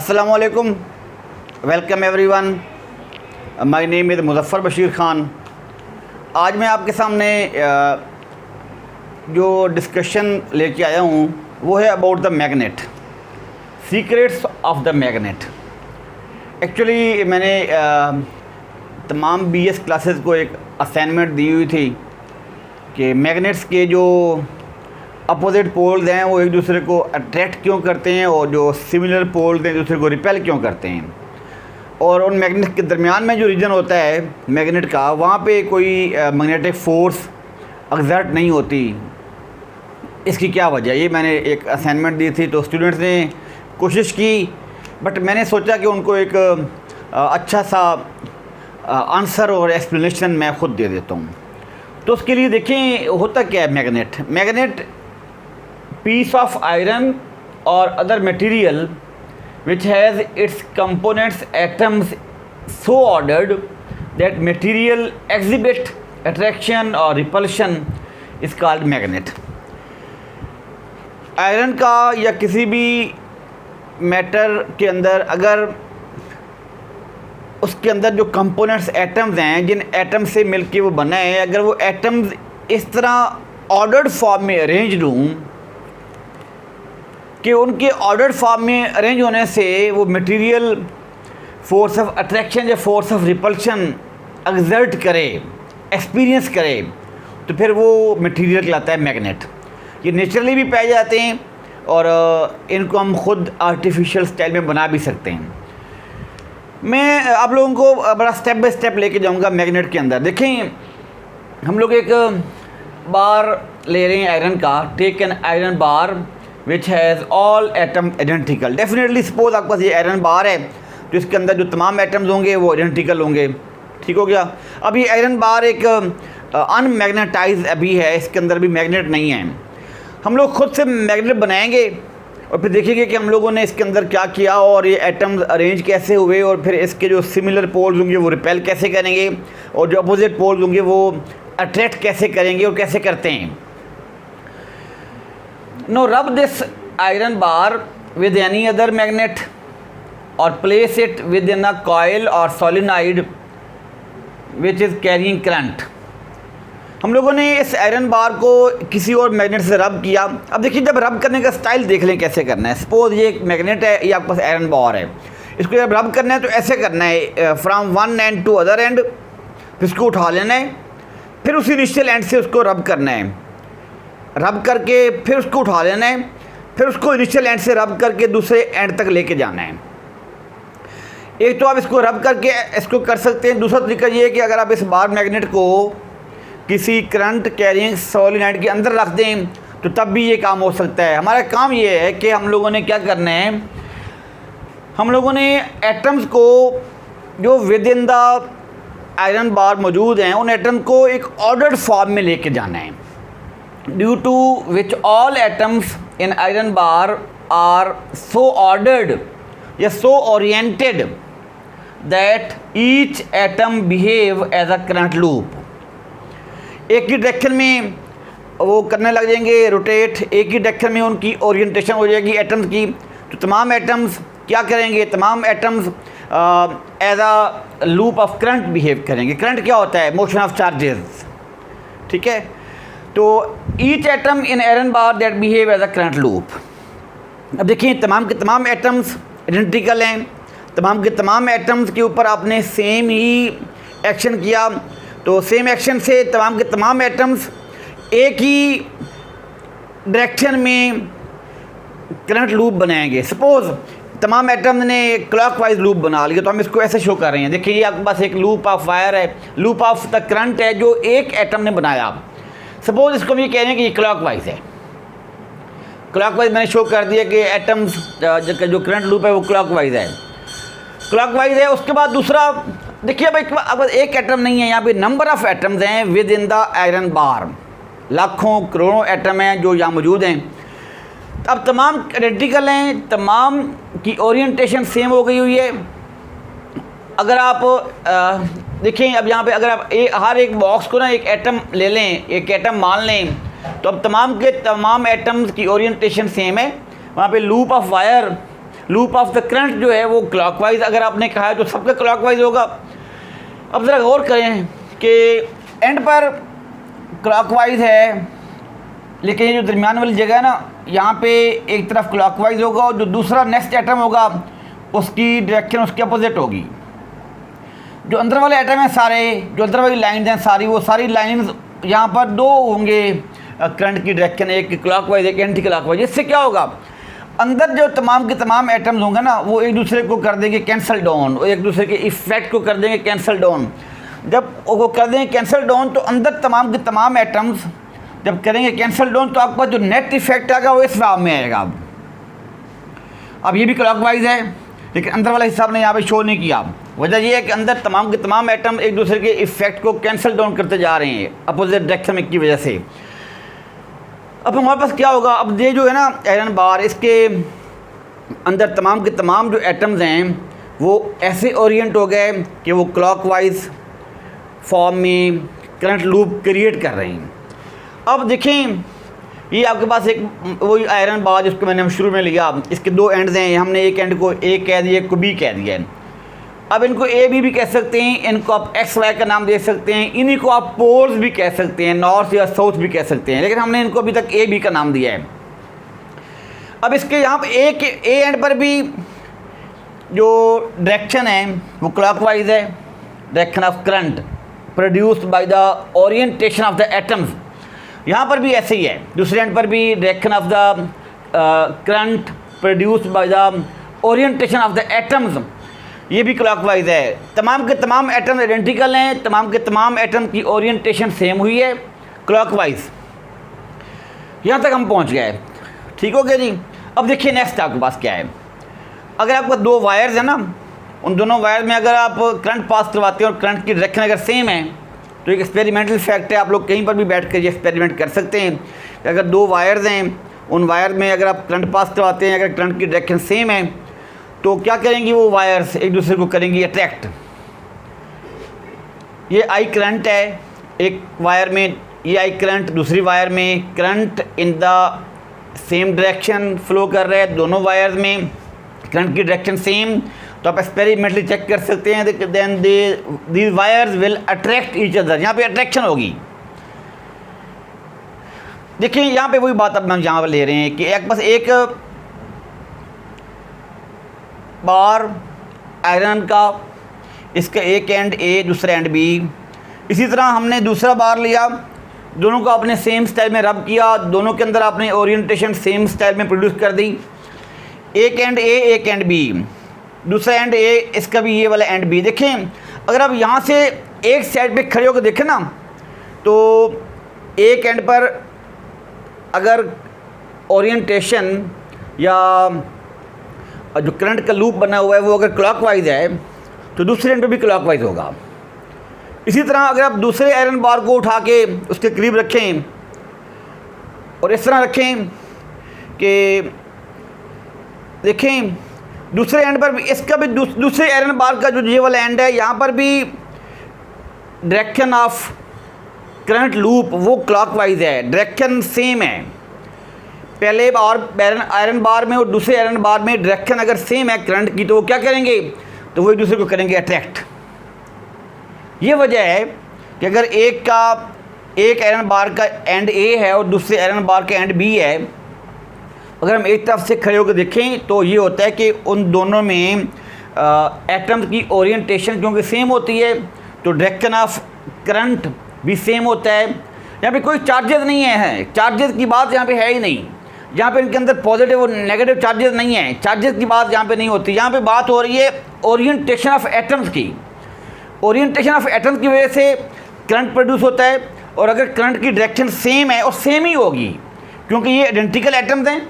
अस्सलामु अलैकुम, welcome everyone. My name is Muzaffar Bashir Khan. आज मैं आपके सामने जो डिस्कशन लेके आया हूँ वो है about the magnet, secrets of the magnet. Actually मैंने तमाम बीएस क्लासेस को एक असाइनमेंट दी हुई थी कि मैग्नेट्स के जो अपोजिट पोल्स हैं वो एक दूसरे को अट्रैक्ट क्यों करते हैं और जो सिमिलर पोल्स हैं एक दूसरे को रिपेल क्यों करते हैं, और उन मैग्नेट के दरमियान में जो रीजन होता है मैग्नेट का, वहाँ पे कोई मैग्नेटिक फ़ोर्स एक्सर्ट नहीं होती। इसकी क्या वजह, ये मैंने एक असाइनमेंट दी थी तो स्टूडेंट्स ने कोशिश की, बट मैंने सोचा कि उनको एक अच्छा सा आंसर और एक्सप्लेनेशन मैं ख़ुद दे देता हूँ। तो उसके लिए देखें होता क्या है magnet piece of iron or other material which has its components atoms so ordered that material exhibit attraction or repulsion is called magnet। Iron का या किसी भी मैटर के अंदर अगर उसके अंदर जो कंपोनेंट्स एटम्स हैं, जिन एटम से मिलके वो बना है, अगर वो एटम्स इस तरह ऑर्डर्ड फॉर्म में अरेंज्ड हों कि उनके ऑर्डर्ड फॉर्म में अरेंज होने से वो मटेरियल फोर्स ऑफ अट्रैक्शन या फोर्स ऑफ रिपल्शन एक्सर्ट करे, एक्सपीरियंस करे, तो फिर वो मटेरियल कहलाता है मैग्नेट। ये नेचुरली भी पाए जाते हैं और इनको हम खुद आर्टिफिशियल स्टाइल में बना भी सकते हैं। मैं आप लोगों को बड़ा स्टेप बाय स्टेप लेके जाऊंगा मैग्नेट के अंदर। देखें, हम लोग एक बार ले रहे हैं आयरन का, take an iron bar which has all atom identical. Definitely suppose आपके पास ये आयरन बार है तो इसके अंदर जो तमाम एटम्स होंगे वो आइडेंटिकल होंगे, ठीक हो गया। अब ये आयरन बार एक अनमैग्नेटाइज अभी है, इसके अंदर भी मैग्नेट नहीं है। हम लोग खुद से मैग्नेट बनाएंगे और फिर देखेंगे कि हम लोगों ने इसके अंदर क्या किया और ये एटम्स अरेंज कैसे हुए, और फिर इसके जो सिमिलर पोल्स होंगे वो रिपेल कैसे करेंगे और जो अपोजिट पोल्स होंगे वो अट्रैक्ट कैसे करेंगे और कैसे करते हैं। Now rub this iron bar with any other magnet or place it within a coil or solenoid which is carrying current। हम लोगों ने इस आयरन बार को किसी और मैग्नेट से रब किया। अब देखिए, जब रब करने का स्टाइल देख लें कैसे करना है। सपोज ये एक मैग्नेट है, ये आपके पास आयरन बार है, इसको जब रब करना है तो ऐसे करना है, from one end to other end, फिर इसको उठा लेना है, फिर उसी इनिशियल एंड से उसको रब करना है, रब करके फिर उसको उठा लेना है, फिर उसको इनिशियल एंड से रब करके दूसरे एंड तक लेके जाना है। एक तो आप इसको रब करके इसको कर सकते हैं। दूसरा तरीका ये है कि अगर आप इस बार मैग्नेट को किसी करंट कैरिंग सोलेनॉइड के अंदर रख दें तो तब भी ये काम हो सकता है। हमारा काम ये है कि हम लोगों ने क्या करना है, हम लोगों ने एटम्स को जो with in the iron bar मौजूद हैं उन एटम को एक ऑर्डर्ड फॉर्म में लेके जाना है, due to which all atoms in iron bar are so ordered या so oriented that each atom behave as a current loop। एक ही डायरेक्शन में वो करने लग जाएंगे रोटेट, एक ही डायरेक्शन में उनकी ओरिएंटेशन हो जाएगी एटम्स की। तो तमाम एटम्स क्या करेंगे, तमाम atoms as a loop of current behave करेंगे। करंट क्या होता है, मोशन ऑफ चार्जेस, ठीक है। तो each atom in iron bar that behave as a current loop. अब देखिए, तमाम के तमाम एटम्स आइडेंटिकल हैं, तमाम के तमाम एटम्स के ऊपर आपने सेम ही एक्शन किया, तो सेम एक्शन से तमाम के तमाम एटम्स एक ही डायरेक्शन में करंट लूप बनाएंगे। सपोज तमाम एटम ने क्लॉकवाइज लूप बना लिया तो हम इसको ऐसे शो कर रहे हैं। देखिए, ये आपके पास एक लूप ऑफ वायर है, लूप ऑफ द करंट है जो एक एटम ने बनाया। सपोज इसको हम ये कह रहे हैं कि ये क्लॉकवाइज है, क्लॉकवाइज मैंने शो कर दिया कि एटम्स जो करंट लूप है वो क्लॉकवाइज है, क्लॉकवाइज है। उसके बाद दूसरा देखिए भाई, अब एक एटम नहीं है, यहाँ पे नंबर ऑफ़ एटम्स हैं with in the iron bar, लाखों करोड़ों एटम हैं जो यहाँ मौजूद हैं। अब तमाम आइडेंटिकल हैं, तमाम की ओरिएंटेशन सेम हो गई हुई है। अगर आप देखें, अब यहाँ पे अगर आप हर एक बॉक्स को ना एक एटम ले लें, एक एटम मान लें, तो अब तमाम के तमाम एटम्स की ओरिएंटेशन सेम है। वहाँ पे loop of wire loop of the current जो है वो क्लॉकवाइज अगर आपने कहा है तो सबका क्लॉकवाइज होगा। अब ज़रा गौर करें कि एंड पर क्लॉकवाइज है, लेकिन ये जो दरमियान वाली जगह है ना, यहाँ पे एक तरफ क्लॉकवाइज होगा और जो दूसरा नेक्स्ट एटम होगा उसकी डायरेक्शन उसके अपोजिट होगी। जो अंदर वाले एटम हैं सारे, जो अंदर वाली लाइन्स हैं सारी, वो सारी लाइन्स यहाँ पर दो होंगे करंट की डायरेक्शन, एक क्लॉकवाइज एक एंटी क्लॉकवाइज। इससे क्या होगा, अंदर जो तमाम के तमाम एटम्स होंगे ना वो एक दूसरे को कर देंगे कैंसल डाउन, एक दूसरे के इफेक्ट को कर देंगे कैंसल डाउन। जब वो कर देंगे कैंसल डाउन तो अंदर तमाम के तमाम एटम्स जब करेंगे कैंसल डाउन तो आपका जो नेट इफेक्ट आएगा वो इस फॉर्म में आएगा। अब ये भी क्लॉकवाइज है, लेकिन अंदर वाला हिसाब ने यहाँ पे शो नहीं किया। वजह यह है कि अंदर तमाम के तमाम एटम एक दूसरे के इफेक्ट को कैंसिल डाउन करते जा रहे हैं अपोजिट डायरेक्शन में की वजह से। अब हमारे पास क्या होगा, अब ये जो है ना आयरन बार, इसके अंदर तमाम के तमाम जो एटम्स हैं वो ऐसे ओरिएंट हो गए कि वो क्लॉकवाइज फॉर्म में करंट लूप क्रिएट कर रहे हैं। अब देखें ये आपके पास एक वही आयरन बार जिसको मैंने शुरू में लिया, इसके दो एंड्स हैं, हमने एक एंड को ए कह दिया, एक को बी कह दिया है। अब इनको ए बी भी कह सकते हैं, इनको आप एक्स वाई का नाम दे सकते हैं, इन्हीं को आप पोल्स भी कह सकते हैं, नॉर्थ या साउथ भी कह सकते हैं, लेकिन हमने इनको अभी तक ए बी का नाम दिया है। अब इसके यहाँ पर ए एंड पर भी जो डायरेक्शन है वो क्लॉकवाइज है, direction of current produced by the orientation of the atoms. यहाँ पर भी ऐसे ही है, दूसरे एंड पर भी direction of the current produced by the orientation of the atoms, ये भी क्लॉकवाइज है। तमाम के तमाम एटम आइडेंटिकल हैं, तमाम के तमाम एटम की ओरिएंटेशन सेम हुई है क्लॉकवाइज। यहाँ तक हम पहुँच गए, ठीक हो गया जी। अब देखिए नेक्स्ट आपके पास क्या है, अगर आपके दो वायर्स हैं ना, उन दोनों वायर में अगर आप करंट पास करवाते हैं और करंट की डायरेक्शन अगर सेम है तो एक एक्सपेरिमेंटल फैक्ट है, आप लोग कहीं पर भी बैठ कर ये एक्सपेरिमेंट कर सकते हैं कि अगर दो वायर्स हैं, उन वायर में अगर आप करंट पास करवाते हैं, अगर करंट की डायरेक्शन सेम है तो क्या करेंगी वो वायर्स एक दूसरे को करेंगी अट्रैक्ट। ये आई करंट है एक वायर में, ये आई करंट दूसरी वायर में, current in the same direction flow कर रहा है, दोनों वायर्स में करंट की डायरेक्शन सेम, तो आप एक्सपेरिमेंटली चेक कर सकते हैं। Then these wires will attract each other, यहाँ पे अट्रैक्शन होगी। देखिए यहाँ पे वही बात अब हम यहाँ पर ले रहे हैं कि एक बस एक बार आयरन का, इसका एक एंड ए दूसरा एंड बी, इसी तरह हमने दूसरा बार लिया, दोनों को आपने सेम स्टाइल में रब किया, दोनों के अंदर आपने ओरिएंटेशन सेम स्टाइल में प्रोड्यूस कर दी, एक एंड ए एक एंड बी, दूसरा एंड ए, इसका भी ये वाला एंड बी। देखें अगर आप यहाँ से एक साइड पे खड़े होकर देखें ना तो एक एंड पर अगर ओरिएंटेशन या जो करंट का लूप बना हुआ है वो अगर क्लॉकवाइज है तो दूसरे एंड पे भी क्लॉकवाइज होगा। इसी तरह अगर आप दूसरे आयरन बार को उठा के उसके करीब रखें और इस तरह रखें कि देखें दूसरे एंड पर भी, इसका भी दूसरे आयरन बार का जो ये वाला एंड है यहाँ पर भी डायरेक्शन ऑफ करंट लूप वो क्लॉकवाइज है, डायरेक्शन सेम है। पहले और आयरन बार में और दूसरे आयरन बार में डायरेक्शन अगर सेम है करंट की तो वो क्या करेंगे, तो वो एक दूसरे को करेंगे अट्रैक्ट। ये वजह है कि अगर एक आयरन बार का एंड ए है और दूसरे आयरन बार का एंड बी है, अगर हम एक तरफ से खड़े होकर देखें तो ये होता है कि उन दोनों में एटम्स की ओरिएंटेशन क्योंकि सेम होती है तो डायरेक्शन ऑफ करंट भी सेम होता है। यहाँ पे कोई चार्जेस नहीं है, चार्जेस की बात यहाँ पे है ही नहीं, यहाँ पे इनके अंदर पॉजिटिव और नेगेटिव चार्जेस नहीं हैं, चार्जेस की बात यहाँ पे नहीं होती। यहाँ पे बात हो रही है ओरिएंटेशन ऑफ एटम्स की, ओरिएंटेशन ऑफ एटम्स की वजह से करंट प्रोड्यूस होता है। और अगर करंट की डायरेक्शन सेम है और सेम ही होगी क्योंकि ये आइडेंटिकल एटम्स हैं,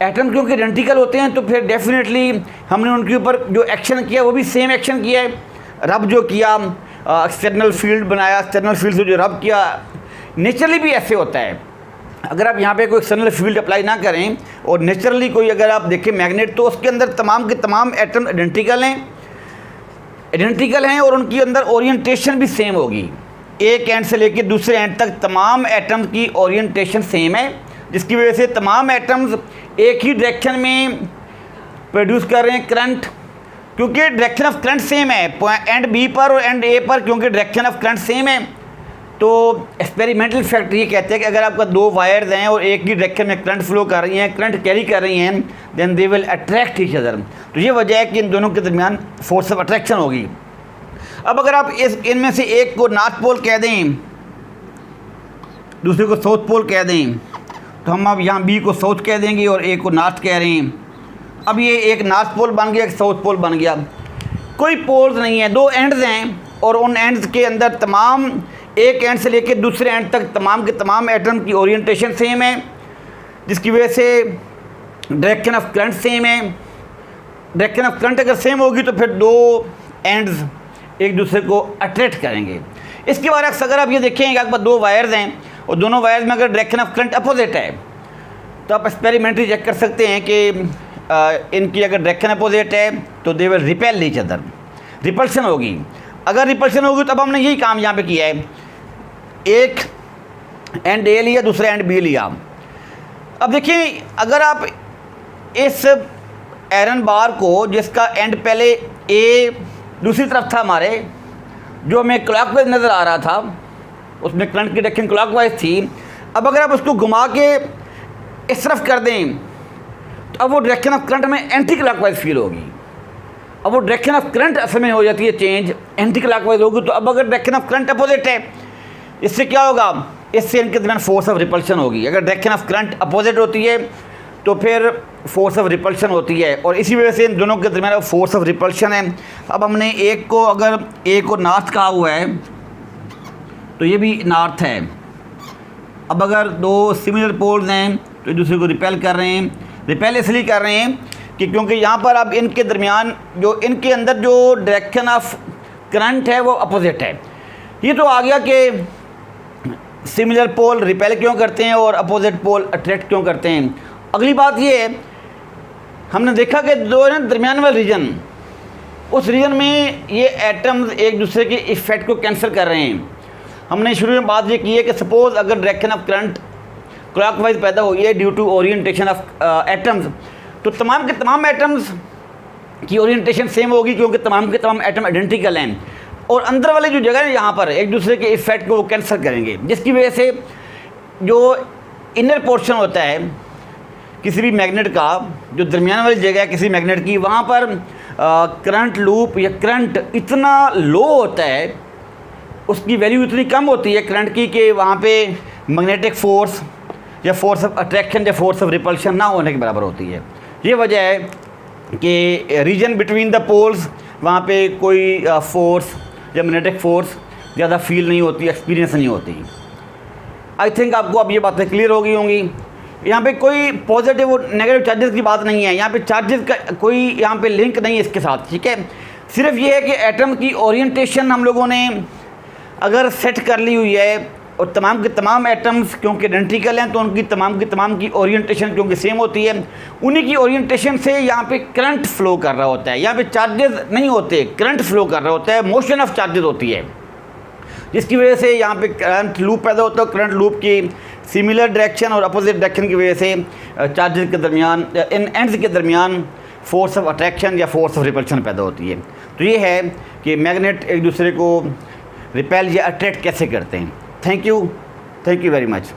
एटम क्योंकि आइडेंटिकल होते हैं तो फिर डेफिनेटली हमने उनके ऊपर जो एक्शन किया वो भी सेम एक्शन किया है। रब जो किया, एक्सटर्नल फील्ड बनाया, एक्सटर्नल फील्ड से जो रब किया, नेचुरली भी ऐसे होता है। अगर आप यहाँ पे कोई एक्सटर्नल फील्ड अप्लाई ना करें और नेचुरली कोई अगर आप देखें मैग्नेट तो उसके अंदर तमाम के तमाम एटम आइडेंटिकल हैं और उनके अंदर ओरिएंटेशन भी सेम होगी। एक एंड से लेकर दूसरे एंड तक तमाम एटम्स की ओरिएंटेशन सेम है, जिसकी वजह से तमाम एटम्स एक ही डायरेक्शन में प्रोड्यूस कर रहे हैं करंट, क्योंकि डायरेक्शन ऑफ करंट सेम है एंड बी पर और एंड ए पर, क्योंकि डायरेक्शन ऑफ करंट सेम है। तो एक्सपेरिमेंटल फैक्टर ये कहते हैं कि अगर आपका दो वायर्स हैं और एक ही डायरेक्शन में करंट फ्लो कर रही हैं, करंट कैरी कर रही हैं, then they will attract each other. तो ये वजह है कि इन दोनों के दरमियान फोर्स ऑफ अट्रैक्शन होगी। अब अगर आप इनमें से एक को नॉर्थ पोल कह दें, दूसरे को साउथ पोल कह दें, तो हम अब यहाँ बी को साउथ कह देंगे और ए को नॉर्थ कह रहे हैं। अब ये एक नॉर्थ पोल बन गया, एक साउथ पोल बन गया। कोई पोल्स नहीं है, दो एंड्स हैं और उन एंड्स के अंदर तमाम, एक एंड से लेकर दूसरे एंड तक तमाम के तमाम एटम की ओरिएंटेशन सेम है, जिसकी वजह से डायरेक्शन ऑफ करंट सेम है। डायरेक्शन ऑफ करंट अगर सेम होगी तो फिर दो एंड्स एक दूसरे को अट्रैक्ट करेंगे। इसके बारे अगर आप ये देखें कि आपके पास दो वायर्स हैं और दोनों वायर्स में अगर डायरेक्शन ऑफ करंट अपोजिट है, तो आप एक्सपेरिमेंटली चेक कर सकते हैं कि इनकी अगर डायरेक्शन अपोजिट है तो they will repel each other, repulsion होगी। अगर रिपल्शन होगी तो अब हमने यही काम यहाँ पे किया है, एक एंड ए लिया, दूसरा एंड बी लिया। अब देखिए, अगर आप इस आयरन बार को, जिसका एंड पहले ए दूसरी तरफ था हमारे, जो हमें क्लॉकवाइज नज़र आ रहा था, उसमें करंट की डायरेक्शन क्लॉकवाइज थी, अब अगर आप उसको घुमा के इस तरफ कर दें तो अब वो डायरेक्शन ऑफ करंट में एंटी क्लॉकवाइज फील होगी। अब वो डायरेक्शन ऑफ करंट असल में हो जाती है चेंज, एंटी क्लॉकवाइज होगी। तो अब अगर डायरेक्शन ऑफ करंट अपोजिट है, इससे क्या होगा, इससे इनके दरमियान फोर्स ऑफ रिपल्शन होगी। अगर डायरेक्शन ऑफ करंट अपोजिट होती है तो फिर फोर्स ऑफ रिपल्शन होती है, और इसी वजह से इन दोनों के दरमियान फोर्स ऑफ रिपल्शन है। अब हमने एक को, अगर ए को नॉर्थ कहा हुआ है तो ये भी नॉर्थ है। अब अगर दो सिमिलर पोल्स हैं तो एक दूसरे को रिपेल कर रहे हैं। रिपेल इसलिए कर रहे हैं कि क्योंकि यहाँ पर अब इनके दरमियान जो इनके अंदर जो डायरेक्शन ऑफ करंट है वो अपोजिट है। ये तो आ गया कि सिमिलर पोल रिपेल क्यों करते हैं और अपोजिट पोल अट्रैक्ट क्यों करते हैं। अगली बात ये है, हमने देखा कि दो है ना दरमियान वाला रीजन, उस रीजन में ये एटम्स एक दूसरे के इफ़ेक्ट को कैंसिल कर रहे हैं। हमने शुरू में बात ये की है कि सपोज़ अगर डायरेक्शन ऑफ करंट क्लॉकवाइज पैदा हुई है due to orientation of atoms, तो तमाम के तमाम एटम्स की ओरिएंटेशन सेम होगी, क्योंकि तमाम के तमाम एटम आइडेंटिकल हैं, और अंदर वाली जो जगह है यहाँ पर एक दूसरे के इफ़ेक्ट को वो कैंसिल करेंगे, जिसकी वजह से जो इनर पोर्शन होता है किसी भी मैग्नेट का, जो दरमियान वाली जगह है किसी मैग्नेट की, वहाँ पर करंट लूप या करंट इतना लो होता है, उसकी वैल्यू इतनी कम होती है करंट की कि वहाँ पे मैग्नेटिक फोर्स या फोर्स ऑफ अट्रैक्शन या फोर्स ऑफ रिपल्शन ना होने के बराबर होती है। ये वजह है कि रीजन बिटवीन द पोल्स वहाँ पे कोई फोर्स या मैग्नेटिक फोर्स ज़्यादा फील नहीं होती, एक्सपीरियंस नहीं होती। आई थिंक आपको अब ये बातें क्लियर हो गई होंगी। यहाँ पे कोई पॉजिटिव और नेगेटिव चार्जेस की बात नहीं है, यहाँ पे चार्जेस का कोई यहाँ पे लिंक नहीं है इसके साथ, ठीक है। सिर्फ ये है कि एटम की ओरिएंटेशन हम लोगों ने अगर सेट कर ली हुई है, और तमाम के तमाम एटम्स क्योंकि आइडेंटिकल हैं तो उनकी तमाम की ओरिएंटेशन क्योंकि सेम होती है, उन्हीं की ओरिएंटेशन से यहाँ पे करंट फ्लो कर रहा होता है। यहाँ पे चार्जेस नहीं होते, करंट फ्लो कर रहा होता है, मोशन ऑफ चार्जेस होती है, जिसकी वजह से यहाँ पे करंट लूप पैदा होता है। करंट लूप की सिमिलर डायरेक्शन और अपोजिट डायरेक्शन की वजह से चार्जेस के दरमियान, इन एंड्स के दरमियान फोर्स ऑफ अट्रैक्शन या फोर्स ऑफ रिपल्शन पैदा होती है। तो ये है कि मैग्नेट एक दूसरे को रिपेल या अट्रैक्ट कैसे करते हैं। Thank you very much.